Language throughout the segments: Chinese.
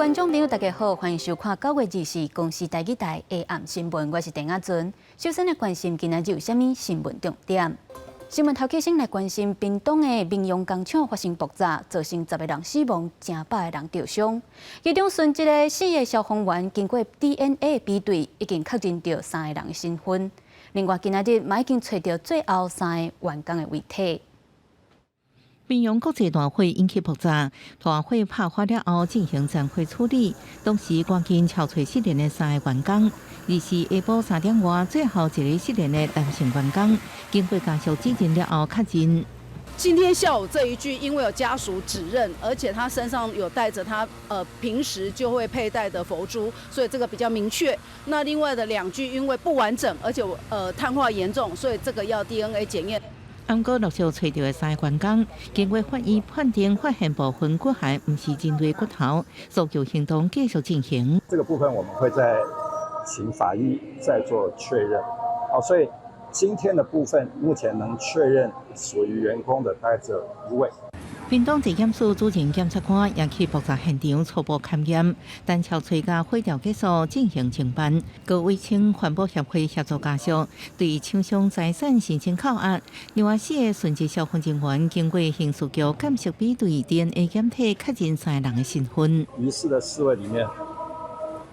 观众朋友，大家好，欢迎收看9月24公司台语台下暗新闻，我是陈雅纯。首先来关心今仔日有啥物新闻重点。新闻头起先来关心屏东的民用工厂发生爆炸，造成10个人死亡，成百个人受伤。其中殉职的4个消防员经过 DNA 比对，已经确认到3个人的身份。另外，今仔日嘛已经找到最后3个员工的遗体。民用国际大会引起爆炸，大会爆发了后进行暂会处理，当时赶紧敲找失联的3个员工。2时下晡3点外，最后1个失联的男性员工，经过家属指认了后确认。今天下午这一具，因为有家属指认，而且他身上有带着他平时就会佩戴的佛珠，所以这个比较明确。那另外的2具因为不完整，而且碳化严重，所以这个要 DNA 检验。不过陆续找到的3个员工，经过法医判定，发现部分骨骸不是针对骨头，搜救行动继续进行。这个部分我们会再请法医再做确认。好，所以今天的部分目前能确认属于员工的大概只有1位。屏东地检署主任检察官也去爆炸现场初步勘验，但敲找甲毁掉结束进行清办。各委请环保协会协助家属对厂商财产申请扣押。另外4个殉职消防人员经过刑事局检测比对 DNA 检体，确认3个人的身份。疑似的4位里面，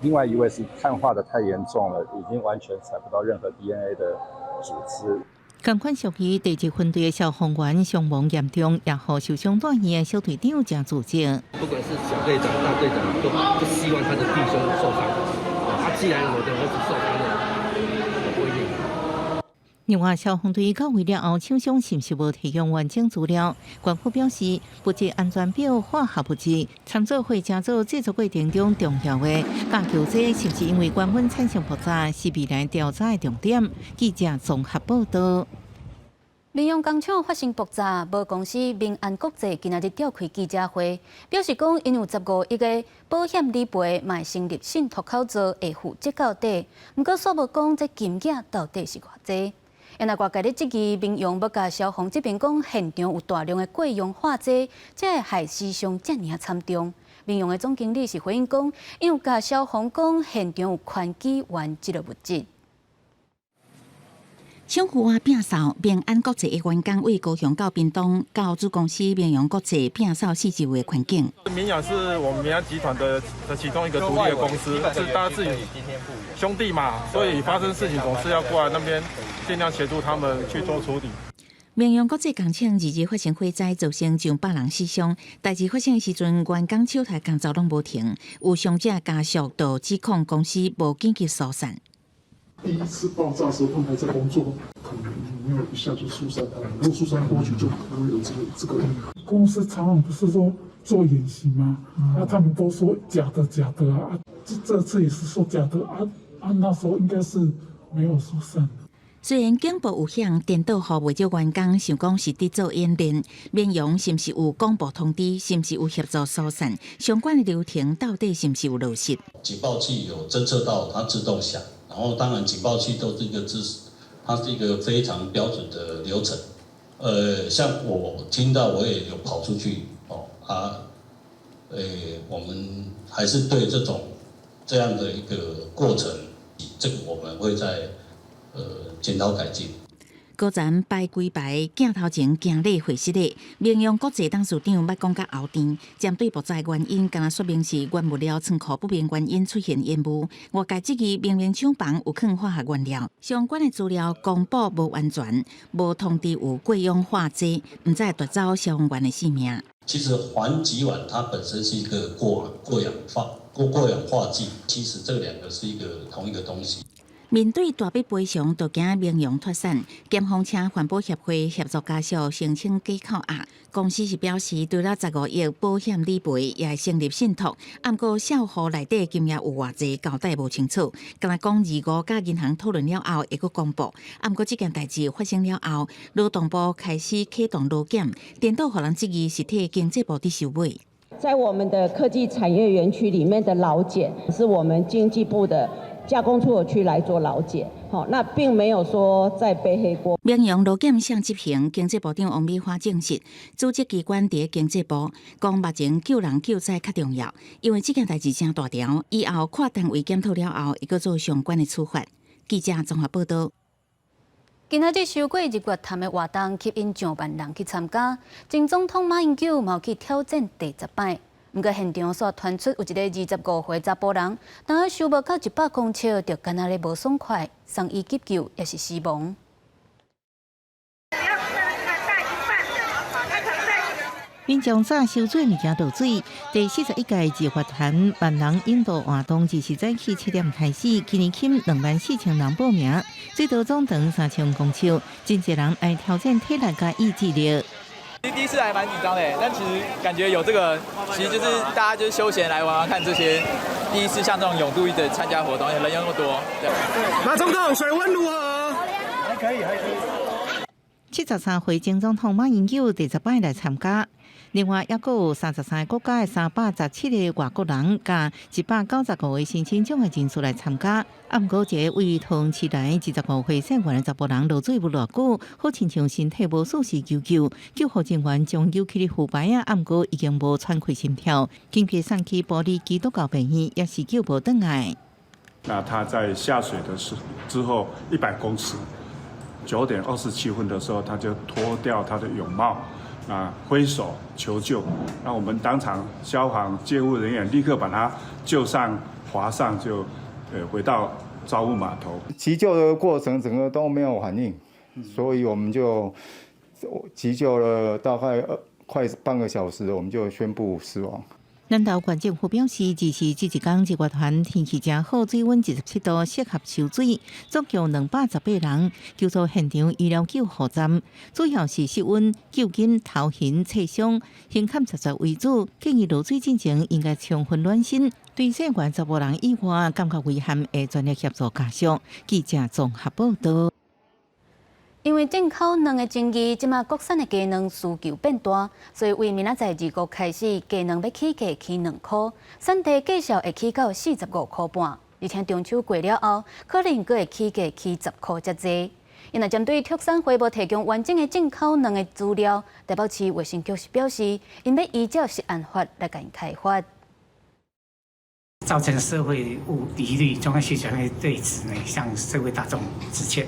另外1位是碳化的太严重了，已经完全采不到任何 DNA 的组织。同款属于第1分队的消防员伤亡严重，也和受伤大意的小队长正自责。不管是小队长、大队长，都不希望他的弟兄受伤。既然我的儿子受伤了，我不一定。另外，消防队到位了后，厂商是不是无提供完整资料？官府表示，物质安全表、化学物质参照会加做制作过程中重要的。架构这是不是因为原本产生爆炸，是未来调查的重点。记者综合报道。民用工厂发生爆炸，无公司民安国际今仔日召开记者会，表示讲因有15亿个保险理赔，卖成立信托口座会负责到底。不过，煞无讲这金额到底是偌济。因为外界咧质疑民用要甲消防这边讲现场有大量的过氧化剂，才会害死伤遮尔惨重。民用的总经理是回应讲，因为甲消防讲现场有宽基原这个物质。抢户外摒扫，民安国际的员工为高雄到屏东，到子公司民用国际摒扫四周的环境。民养是我们民安集团的其中一个独立的公司，是大家自己兄弟嘛，所以发生事情总是要过来那边尽量协助他们去做处理。民用国际工厂2日发生火灾，造成上百人死伤。代志发生的时阵，员工手台工作拢无停，有伤者家属都指控公司无紧急疏散。第一次爆炸的时候，他们还在工作，可能没有一下就疏散他们。如果疏散过去，就不会有这个。公司常常不是说做演习吗？他们都说假的啊，这次也是说假的啊，那时候应该是没有疏散。虽然警部有向电导户为咗员工想讲是伫做演练，民用是毋是有广播通知，是毋是有协助疏散，相关的流程到底是毋是有落实？警报器有侦测到它自动响，然后当然警报器都是一个它是一个非常标准的流程。像我听到我也有跑出去我们还是对这样的一个过程，这个我们会在检讨改进。果然排规排，镜头前行礼会室的民用国际董事长捌讲甲后庭，针对爆炸原因，敢若说明是原物料仓库不明原因出现烟雾。外界质疑明明厂房有放化学原料，相关的资料公布无完全，无通知有过氧化剂，唔再夺走消防员的性命。其实环己烷它本身是一个过氧化剂，其实这2个是同一个东西。面对大笔赔偿，就惊民用脱产，检方请环保协会协助家属申请假扣押。公司是表示，除了15亿保险理赔，也会成立信托。不过销户内底金额有偌济，交代无清楚。敢若讲25甲银行讨论了后，会佫公布。不过这件代志发生了后，劳动部开始启动劳检，颠倒互人质疑是替经济部伫收尾。在我们的科技产业园区里面的劳检，是我们经济部的加工出口区来做劳检，好，那并没有说在背黑锅。民用劳检向执行，经济部长王美花证实，组织机关伫经济部讲目前救人救灾较重要，因为这件代志真大条，以后跨单位检讨了后，会搁做相关的处罚。记者综合报道。今仔日收过日月潭的活动，吸引上万人去参加。前总统马英九嘛有去挑战第10摆，不过现场所传出有一个25岁查甫人，当收无到100公尺，就干那咧无爽快，送医急救也是死亡。民众早收水物件倒水，第41届日月潭万人引导活动自是早起7点开始，今年起24000人报名，最多总长3000公尺，真侪人爱挑战体力甲意志力。其实第一次还蛮紧张的，但其实感觉有这个，其实就是大家就是休闲来玩玩看这些。第一次像这种泳渡的参加活动，人又那么多。对，马总统水温如何？还可以。73岁前总统马英九第10摆来参加。另外，还佫有33个国家的317个外国人，甲195位申请奖的人数来参加。毋过，一个位于桃市内25岁姓袁的查甫人落水无偌久，好亲像身体无舒适救救护人员将救起的副牌啊，毋过已经无喘气心跳，紧急送去玻璃基督教病院，也是救无转来。那他在下水的之后100公尺，9点27分的时候，他就脱掉他的泳帽。挥手求救，那我们当场消防救护人员立刻把他救上划上，就回到招募码头。急救的过程整个都没有反应，所以我们就急救了大概快半个小时，我们就宣布死亡。南投县政府表示，自是这一天日月潭天气真好，水温17度，适合游水。总共218人救助现场医疗救护站，主要是失温、救筋、头晕、侧伤、胸坎杂杂为主。建议落水之前应该充分暖身。对涉案查甫人以外感觉危险的专业协助家属。记者综合报道。因为进口卵的争议，即马国产的鸡卵需求变大，所以为明仔载2月开始，鸡卵要起价起2块，产地介绍会起到45块半，而且中秋过了后，可能阁会起价起10块才济。因为针对畜产会无提供完整的进口卵的资料，台北市卫生局是表示，因要依照食安法来甲因开发。造成社会疑虑，中央需求的对此呢，向社会大众致歉。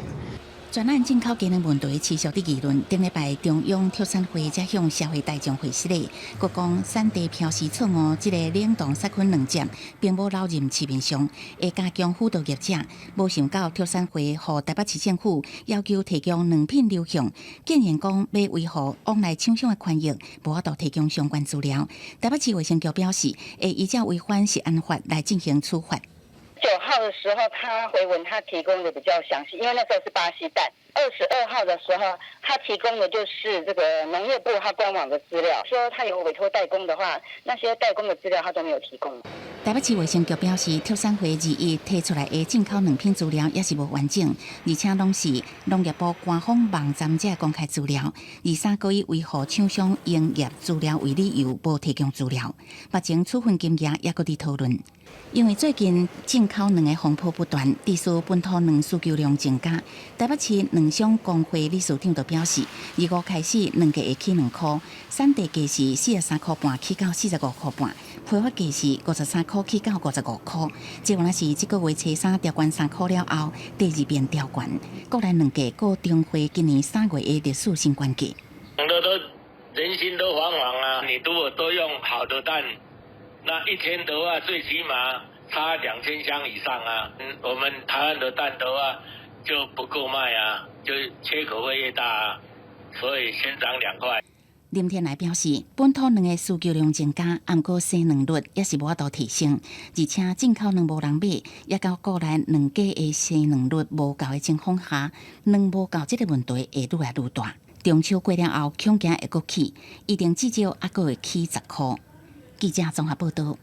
专案进口鸡卵问题持续的议论，顶礼拜中央畜产会才向社会大众回释咧，国讲产地标示错误，这个冷冻杀菌卵检并无留入市面上，会加强辅导业者。无想到畜产会和台北市政府要求提供卵品流向，竟然讲要维护往来厂商的权益，无法度提供相关资料。台北市卫生局表示，会依照违反食安法来进行处罚。9号的时候，他回文他提供的比较详细，因为那时候是巴西蛋。22号的时候，他提供的就是这个农业部他官网的资料，说他有委托代工的话，那些代工的资料他都没有提供。台北市卫生局表示，畜产会2月提出来的进口卵品资料也是无完整，而且拢是农业部官方网站者公开资料。23个以维护厂商营业资料为理由，无提供资料。目前处分金额也搁伫讨论。因为最近进口卵的风波不断，致使本土卵需求量增加。台北市卵商工会理事长就表示，2月开始卵价会起2块，产地价是43块半起到45块半，批发价是53块起到55块。结果是这个月初3调悬3块了后，第2遍调悬，国内卵价过重回今年3月的历史新高价。人心都惶惶啊！你如果都用好的蛋。那1天的话，最起码差2000箱以上啊！我们台湾的蛋的话就不够卖啊，就缺口会越大啊，所以先涨2块。林天来表示，本土卵的需求量增加，不过生卵率也是无法度提升，而且进口卵无人买，也到国内卵价的生卵率无够的情况下，卵无够这个问题会愈来愈大。中秋过了后，恐惊会阁起，一定至少还阁会起10块。记者综合报道。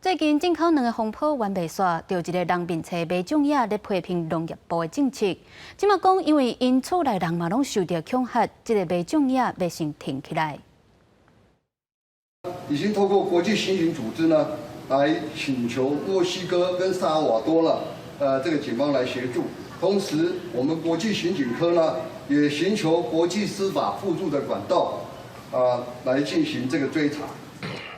最近进口卵的风波完未煞，就一个人民册卖种野咧批评农业部的政策。即马讲，因为因厝内人嘛拢受到恐吓，这个卖种野要先停起来。已经透过国际刑警组织呢，来请求墨西哥跟萨尔瓦多呢，这个警方来协助。同时，我们国际刑警科呢，也寻求国际司法互助的管道，来进行这个追查。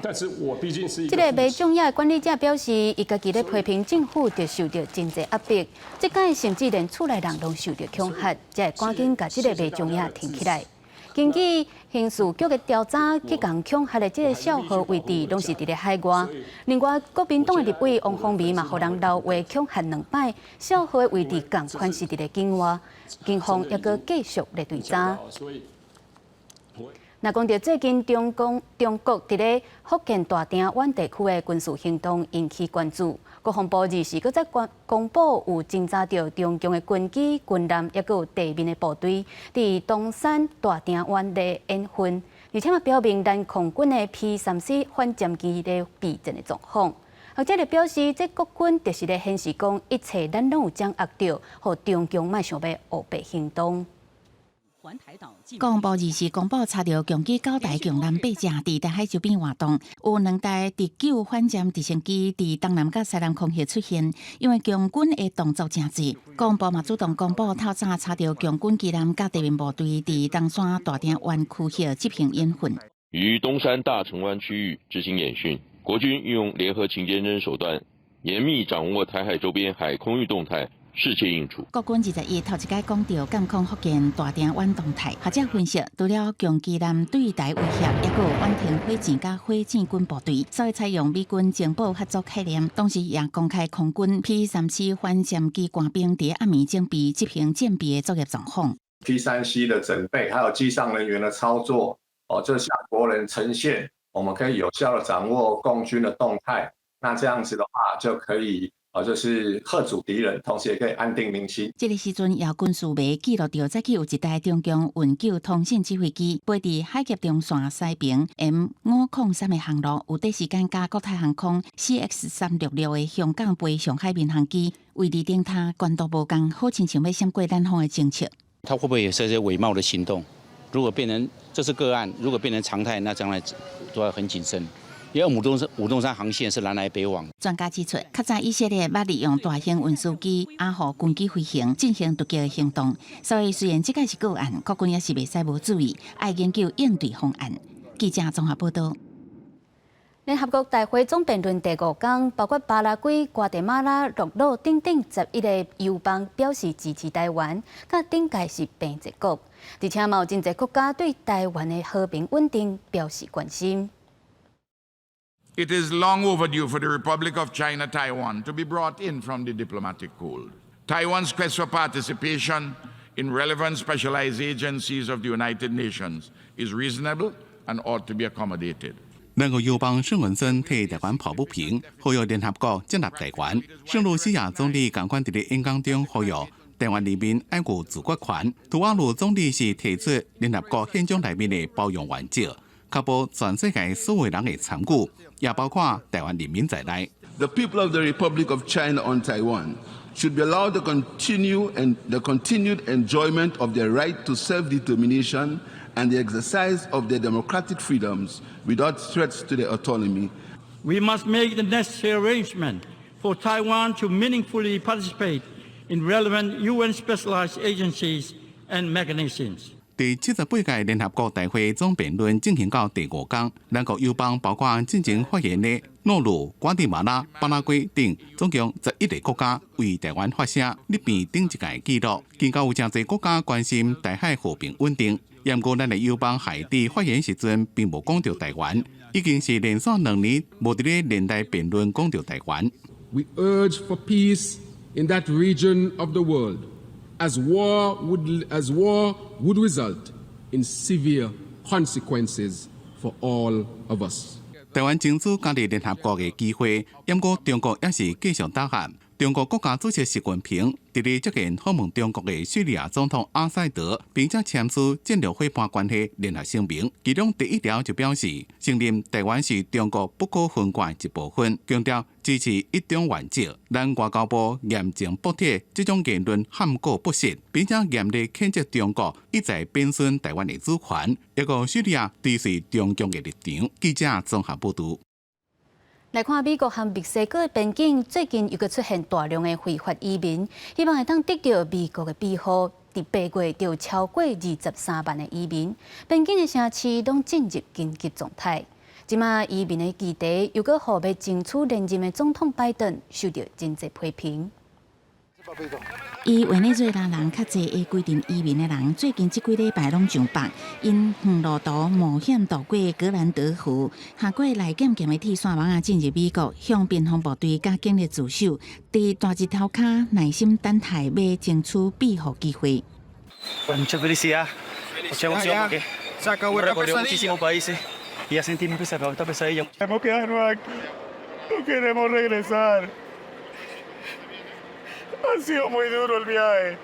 但是我毕竟是一这个卖种野的管理者表示，伊家己咧批评政府，就受到真济压迫，即届甚至连厝内人拢受到恐吓，才会赶紧把这个卖种野停起来。根据刑事局的调查，去共恐吓的这个小号位置，拢是伫咧海外。另外，国民党的立委王凤仪嘛，互人留话恐吓2摆，小号的位置共款是伫咧境外，警方也搁继续咧追查。那讲到最近中国伫咧福建大鼎湾地区的军事行动引起关注，国防部日时搁在公布有侦查到中共的军机、军舰，也搁有地面的部队伫东山大鼎湾的演训，而且嘛表明咱空军的 P-34反舰机咧备战的状况。学者就表示，这国军就是咧显示讲，一切咱拢有掌握到，互中共莫想要乌白行动。国防部日时公布查到共计9台共艦8隻伫台海周邊活動，有2台第9反艦直升機伫東南甲西南空域出現。因為共軍的動作真濟，國防部嘛主動公布透早查到共軍機艦甲地面部隊伫東山大鼎灣區域執行演訓。於東山大城灣區域執行演訓，國軍運用聯合情監偵手段，嚴密掌握台海周邊海空域動態。世切應處。國軍21頭一屆講到監控福建大鼎灣動態，學者分析，除了共機艦對台威脅，也有遠程火箭甲火箭軍部隊，所以採用美軍情報合作概念，同時也公開空軍 P-34反艦機官兵在暗暝準備執行艦備的作業狀況。P-3C 的整備，還有機上人員的操作，就向國人呈現，我們可以有效的掌握共軍的動態。那這樣子的話，就可以。就是嚇阻敵人，同時也可以安定民心。這個時陣，由軍事迷記錄到，早起有一台中共運九通信指揮機飛佇海峽中線西邊 M503的航路，有短時間甲國泰航空 CX366的香港飛上海民航機位置頂塔關度無共，好親像要閃過咱方的政策。他會不會也是一些偽冒的行動？如果變成這是個案，如果變成常態，那將來都要很謹慎。因為武東山航線是南來北往。專家指出，較早以色列捌利用大型運輸機壓互軍機飛行，進行突擊的行動。所以雖然這個是個案，國軍也是袂使無注意，愛研究應對方案。記者綜合報道。聯合國大會總辯論第5天，包括巴拉圭、瓜地馬拉、諾魯等等11個友邦表示支持台灣，甲頂屆是平一國，而且嘛有真濟國家對台灣的和平穩定表示關心。It is long overdue for the Republic of China, Taiwan, to be brought in from the diplomatic cold. Taiwan's quest for participation in relevant specialized agencies of the United Nations is reasonable and ought to be accommodated. 兩個友邦沈文森替台灣抱不平，呼籲聯合國接納台灣。聖盧西亞總理共款在演講中呼籲台灣人民愛護自國權。圖瓦盧總理是提出聯合國憲章內面的包容原則。確保全世界所有人的參與，也包括台灣人民在內。The people of the Republic of China on Taiwan should be allowed the continued enjoyment of their right to self-determination and the exercise of their democratic freedoms without threats to their autonomy. We must make the necessary arrangement for Taiwan to meaningfully participate in relevant UN specialized agencies and mechanisms. 第78屆聯合國大會總辯論進行到第5天，兩國友邦包括進行發言的諾魯、瓜地馬拉、巴拉圭等，總共11個國家為台灣發聲，立變頂一屆記錄。見到有真濟國家關心台海和平穩定，不過咱的友邦海地發言時陣並無講到台灣，已經是連續2年無佇咧連帶辯論講到台灣。We urge for peace in that region of the world. As war would result in severe consequences for all of us. 台灣爭取加入聯合國嘅機會，不過中國也是繼續打壓。中國國家主席習近平伫咧接見訪問中國嘅敘利亞總統阿塞德，並且簽署戰略伙伴關係聯合聲明。其中第1條就表示，承認台灣是中國不可分割一部分，強調支持一中原則。咱外交部嚴正駁斥這種言論含糊不實，並且嚴厲譴責中國一再貶損台灣嘅主權，一個敘利亞支持中共嘅立場。記者綜合報道。来看美国和墨西哥的边境，最近又出现大量的非法移民，希望会当得到美国的庇护。伫8月就超过23万的移民，边境的城市拢进入紧急状态。即马移民的议题又搁互要争取连任的总统拜登受到真侪批评。以委内瑞拉人较侪的规定移民的人，最近即几礼拜拢上北，因远路途冒险渡过格兰德湖，下过来检的铁线网进入美国，向边防部队甲警力自首，伫大日头骹耐心等待，要争取庇护机会。Muchas felicidades. Se acabó el recorrido. Muchísimos países y ya sentimos que se acabó esta pesadilla. Hemos quedarnos aquí. No queremos regresar. Ha sido muy duro el viaje.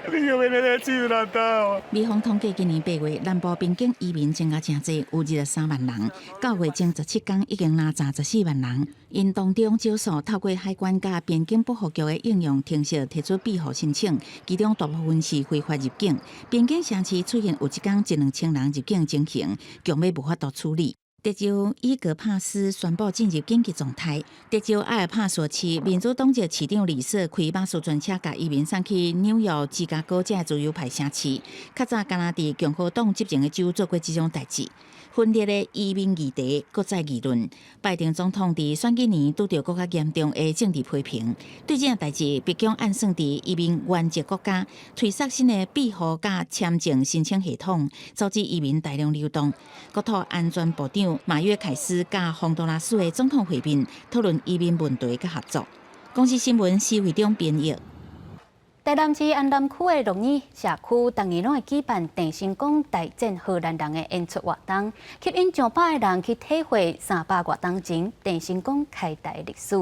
El niño viene deshidratado. 美方统计今年8月南部边境移民增加真侪，有23万人；9月前17天已经拉查14万人。因当中少数透过海关甲边境保护局的应用程式提出庇护申请，其中大部分是非法入境。边境城市出现有一天1-2千人入境情形，局要无法度处理。德州伊格帕斯宣布进入紧急状态。德州阿尔帕索市民主党籍市长李瑟开巴士专车，甲移民送去纽约、芝加哥这自由派城市。较早加拿大共和党执政的州做过这种代志。分裂的移民议题搁再议论，拜登总统伫选举年拄到更加严重的政治批评。对这件代志，北京暗算伫移民原籍国家推出新的庇护甲签证申请系统，导致移民大量流动。国土安全部长马约凯斯甲洪都拉斯的总统会面，讨论移民问题甲合作。公司新闻施会长编译。台南市安南区的龙椅社区，当年拢会举办郑成功大战荷兰人的演出活动，吸引上百个人去体会300多年前郑成功开台的历史。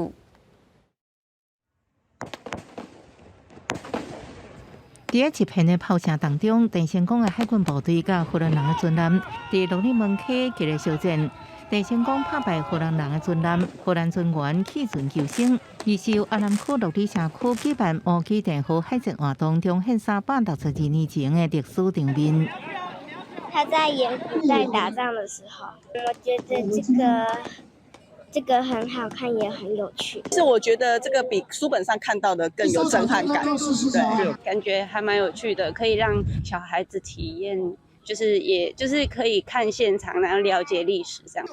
伫一片的炮声当中，郑成功的海军部队甲荷兰人的军舰伫龙椅门口激烈相战。郑成功打败荷兰人的军舰，荷兰军员弃船求生。而受安南区陆地社区举办乌基电河海战活动，重现362年前的历史场面。他在演古代打仗的时候，我觉得这个很好看，也很有趣。是我觉得这个比书本上看到的更有震撼感，对，感觉还蛮有趣的，可以让小孩子体验。也就是可以看现场，然后了解历史这样。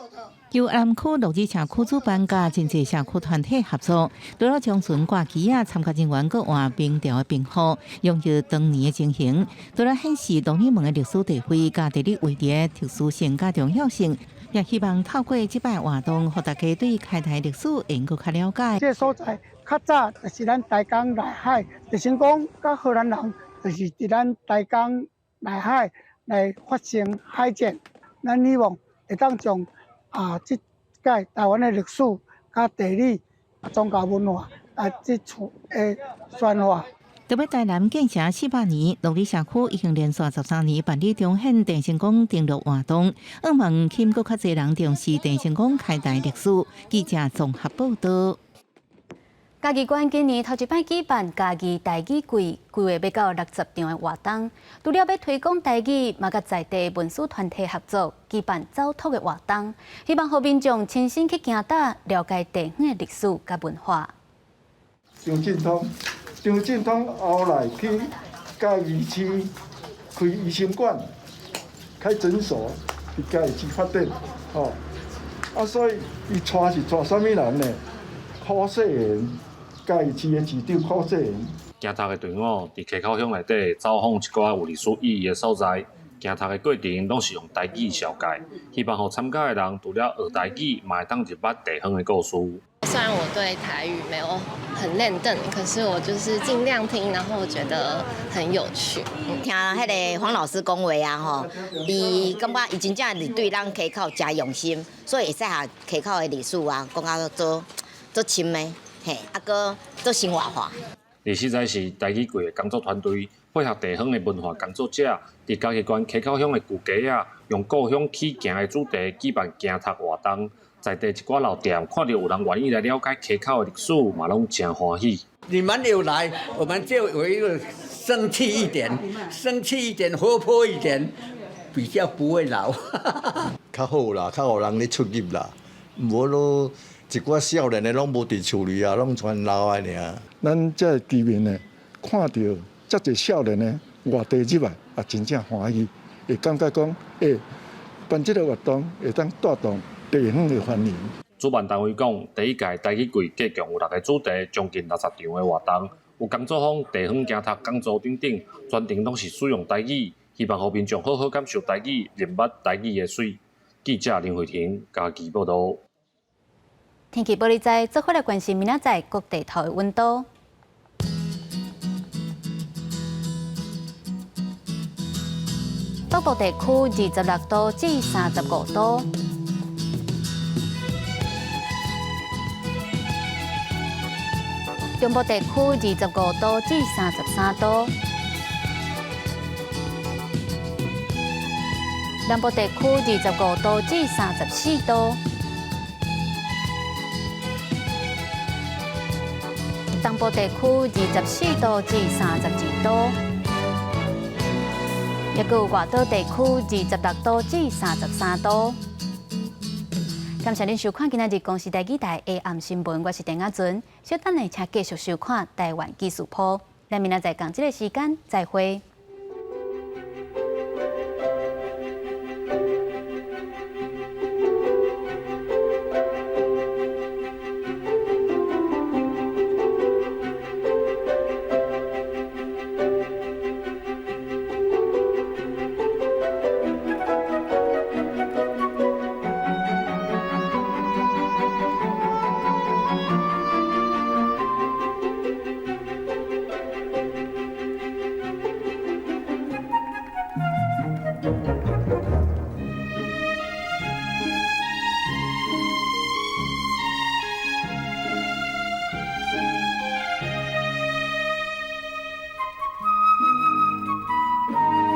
由安南区陆地社区主办，甲真济社区团体合作，除了将船挂旗啊，参加人员搁换明朝的兵号，融入当年的情形。除了显示龙椅门的历史地位、甲地理位置的特殊性甲重要性，也希望透过这摆活动，让大家对开台历史能够较了解。这所在较早就是咱台江内海，郑成功甲荷兰人就是伫咱台江内海来发生海战。咱希望会当将即届台湾的历史、甲地理、宗教文化即处的宣化。特别台南建成400年，龙里社区已经连续13年办理重现郑成功登陆活动，希望吸引更较侪人重视郑成功开台历史。记者综合报道。嘉义县今年头一摆举办嘉义台语季，规划要到60场的活动。除了要推广台语，嘛甲在地文史团体合作举办走读的活动，希望互民众亲身去行踏，了解地方的历史甲文化。张振通后来去嘉义市开医生馆、开诊所，伫嘉义市发展，所以伊带啥物人呢？柯世贤。嘉义市的市长柯世贤，行读的队伍伫溪口乡内底走访一寡有历史意义的所在。行读的过程拢是用台语紹介，希望互參加的人除了學台語，嘛會當入捌地方的故事。雖然我對台語沒有很認真，可是我就是盡量聽，然後我覺得很有趣。聽迄個黃老師講話啊，吼，伊感覺伊真正是對咱溪口真用心，所以會使下溪口的歷史啊，講到做深的。嘿，搁做生活化。历史在是台语季的工作团队配合地方的文化工作者，伫嘉义县溪口乡的旧街啊，用故乡起行的主题举办行读活动。在地一寡老店看到有人愿意来了解溪口的历史，嘛拢真欢喜。你们有来，我们就有一个生气一点，活泼一点，比较不会老。较好啦，较互人咧出入啦。无咯，一寡少年的拢无伫厝里啊，拢全留啊尔。咱这居民呢，看到遮侪少年呢外地入来，也真正欢喜，会感觉讲，办这个活动会当带动地方的繁荣。主办单位讲，第一届台语季计共有6个主题，将近60场的活动，有工作坊、地方行读、讲座等等，全程拢是使用台语，希望互民众好好感受台语，认捌台语的水。记者林慧婷家己报道。天气报你知，做伙来关心明仔载各地头的温度。北部地区26度至35度，中部地区25度至33度，南部地区25度至34度，东部地区24度至32度，也有外岛地区26度至33度。感谢您收看今日公视台记台的暗新闻，我是陈雅纯。稍等下，请继续收看台湾技术铺。咱明仔载同一个时间再会。